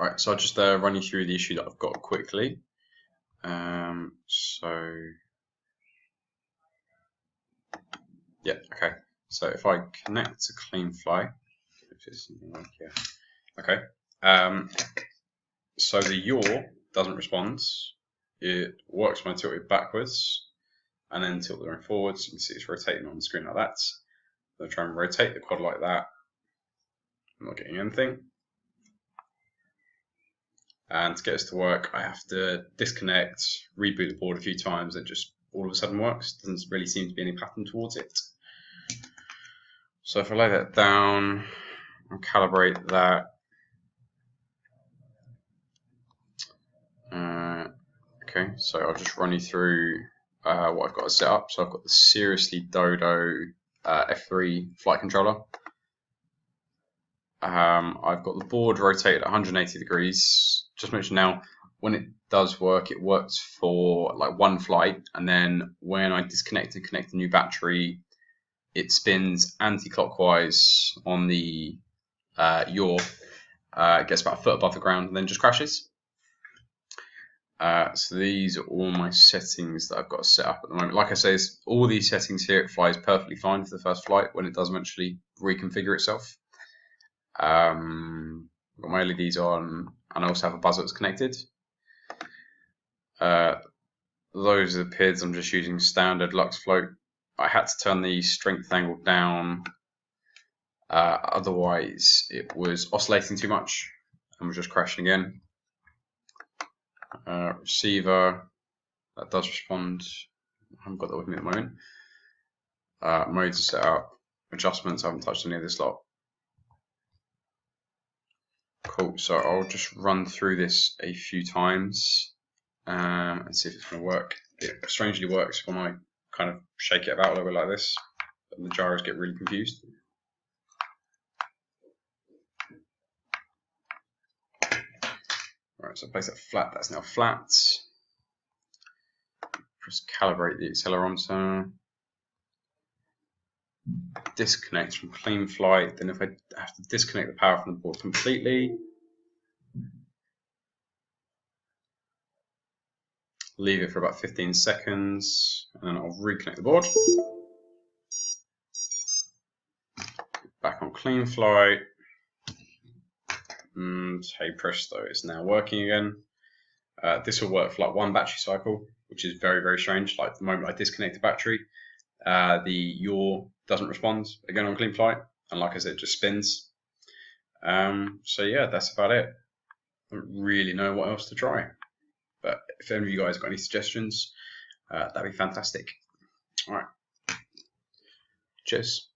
Right, so I'll just run you through the issue that I've got quickly. Yeah, okay. So if I connect to CleanFly, if it's like, yeah, okay. So the yaw doesn't respond. It works when I tilt it backwards, and then tilt the ring forwards. You can see it's rotating on the screen like that. I'm try and rotate the quad like that. I'm not getting anything. And to get this to work, I have to disconnect, reboot the board a few times. It just all of a sudden works. Doesn't really seem to be any pattern towards it. So if I lay that down and calibrate that, okay, so I'll just run you through what I've got to set up. So I've got the Seriously Dodo F3 flight controller. I've got the board rotated at 180 degrees. Just mention now, when it does work, it works for like one flight, and then when I disconnect and connect the new battery, it spins anti-clockwise on the yaw. It gets about a foot above the ground and then just crashes. So these are all my settings that I've got set up at the moment. Like I say, all these settings here, it flies perfectly fine for the first flight when it does eventually reconfigure itself. I've got my LEDs on, and I also have a buzzer that's connected. Those are the PIDs. I'm just using standard Lux float. I had to turn the strength angle down, otherwise it was oscillating too much and was just crashing again. Receiver, that does respond. I haven't got that with me at the moment. Modes are set up. Adjustments, I haven't touched any of this lot. Cool, so I'll just run through this a few times and see if it's going to work. It strangely works when I kind of shake it about a little bit like this, but the gyros get really confused. Right, so place that flat, that's now flat. Just calibrate the accelerometer. Disconnect from CleanFly. Then if I have to disconnect the power from the board completely, leave it for about 15 seconds, and then I'll reconnect the board. Back on CleanFly, and hey presto, it's now working again. This will work for like one battery cycle, which is very, very strange. Like the moment I disconnect the battery, the yaw doesn't respond again on CleanFly, and like I said, it just spins. So yeah, that's about it. I don't really know what else to try, but if any of you guys got any suggestions, that'd be fantastic. All right, cheers.